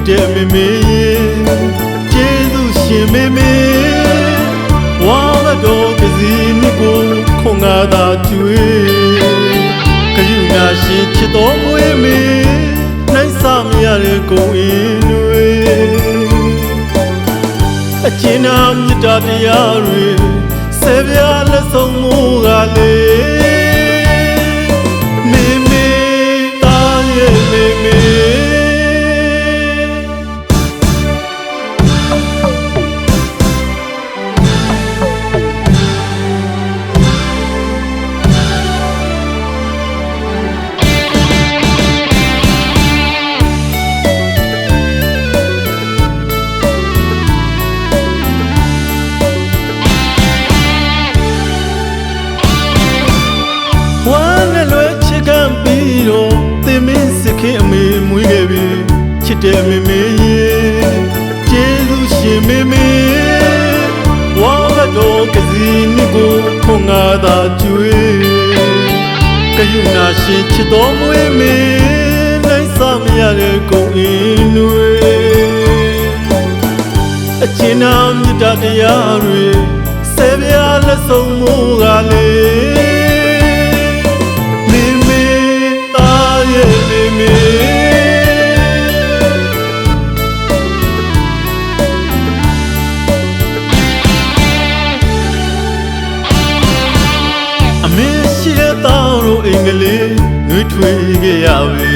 ချစ်တဲ့မေမေကျေးဇူးရှင်မေမေဝါတော်ကစီမြစ်ကိုခွန်ငါသာကျွေးကယူနာရှင်ချစ်တော်မွေးမေနိုင်စမရတဲ့ကိုယ်အင်းတွေအကျဉ်းနာမြတ်တရားတွေဆေပြားလက်ဆုံးမူကလေးမေမေသားရဲ့မေမေဝမ်းနဲ့လွယ်ချစ်ခံပြီးတော့သင်မင်းစခင်အမေမွေးခဲ့ပြီချစ်တဲ့မေမေကျေးဇူးရှင်မေမေဝါတော်ကစီမြစ်ကိုခွန်ငါသာကျွေးကယူနာရှင်ချစ်တော်မွေးမေနိုင်စမရတဲ့ကိုယ်အင်းတွေအကျဉ်းနာမြတ်တရားတွေဆေပြားလက်ဆုံးမူကလေးအင်္ဂလိပ်နှွေးထွေးခဲ့ရပြီ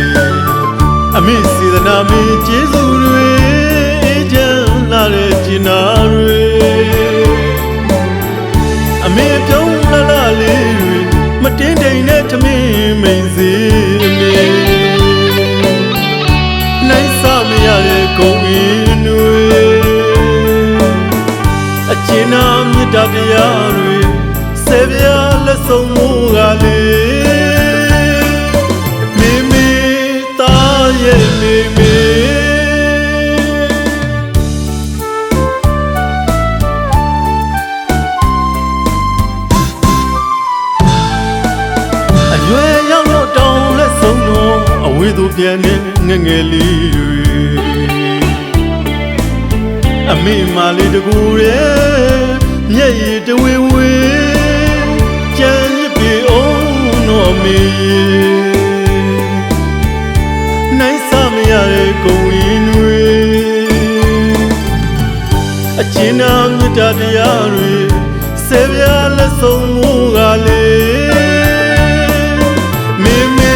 အမေစေတနာမင်းကျေးဇူးတွေအေးချမ်းလာတဲ့ကျင်နာတွေအမေပြုံးလာလာလေးတွေမတင်းတိမ်နဲ့ထမင်းမိန်စီအမေနိုင်စမရတဲ့ဂုဏ်အင်းတွေအကျဉ်းနာမြတ်တရားတွေဆေပြားလက်ဆုံးမူကလေးမေမေအရွယ်ရောက်တော့တောင်းလက်ဆုံးတော့အဝေးသူပြန်နေငငယ်လေးတွေအမေမလေးတကူရဲ့မျက်ရည်တဝေဝေကြံရစ်ပြီအောင်တော့မေနိုင်စမရတဲ့ကိုယ်ရင်းတွေအကျဉ်းနာမြတ်တရားတွေဆေပြားလက်ဆုံးမူကလေးမေမေ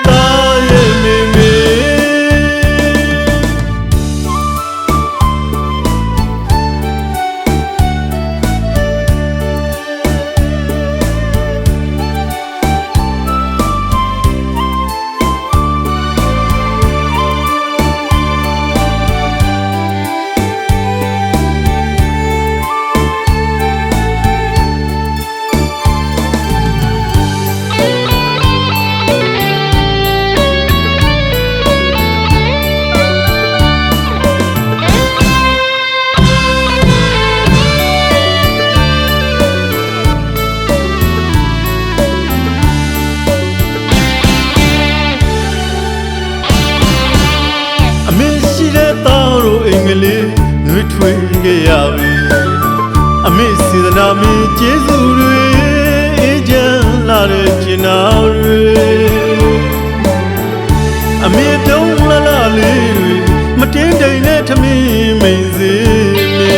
သားရဲ့မေမေအင်္ဂလိပ်နှွေးထွေးခဲ့ရပြီအမေစေတနာမင်းကျေးဇူးတွေအေးချမ်းလာတဲ့ကျင်နာတွေအမေပြုံးလာလာလေးတွေမတင်းတိမ်နဲ့ထမင်းမိန်စီမေ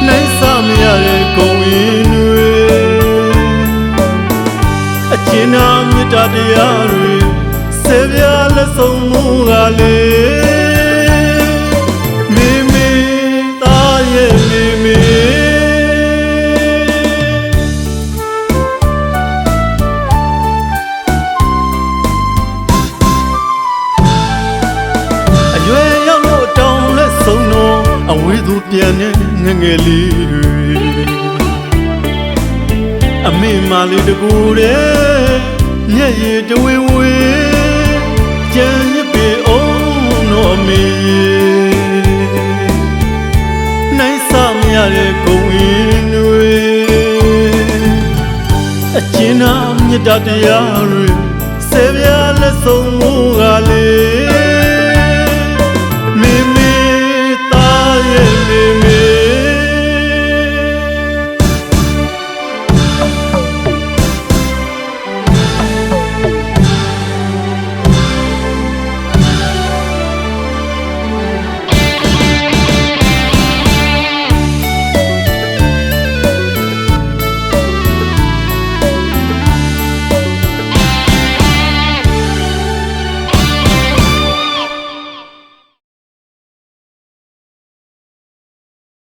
နိုင်စမရတဲ့ဂုဏ်ရင်းတွေအကျဉ်းနာမြတ်တရားတွေဆေပြားလက်ဆုံးမူကလေးမေမေသားရဲ့မေမေအရွယ်ရောက်တော့တောင်းလက်ဆုံးတော့အဝေးသူပြန်နေငငယ်လေးတွေအမေမလေးတကူတဲ့မျက်ရည်တဝေဝေကြံရစ်ပေအောင်တော့မေနိုင်စမရတဲ့ဂုဏ်အင်းတွေအကျဉ်းနာမြတ်တရားတွေဆေပြားလက်ဆုံးမူကလေး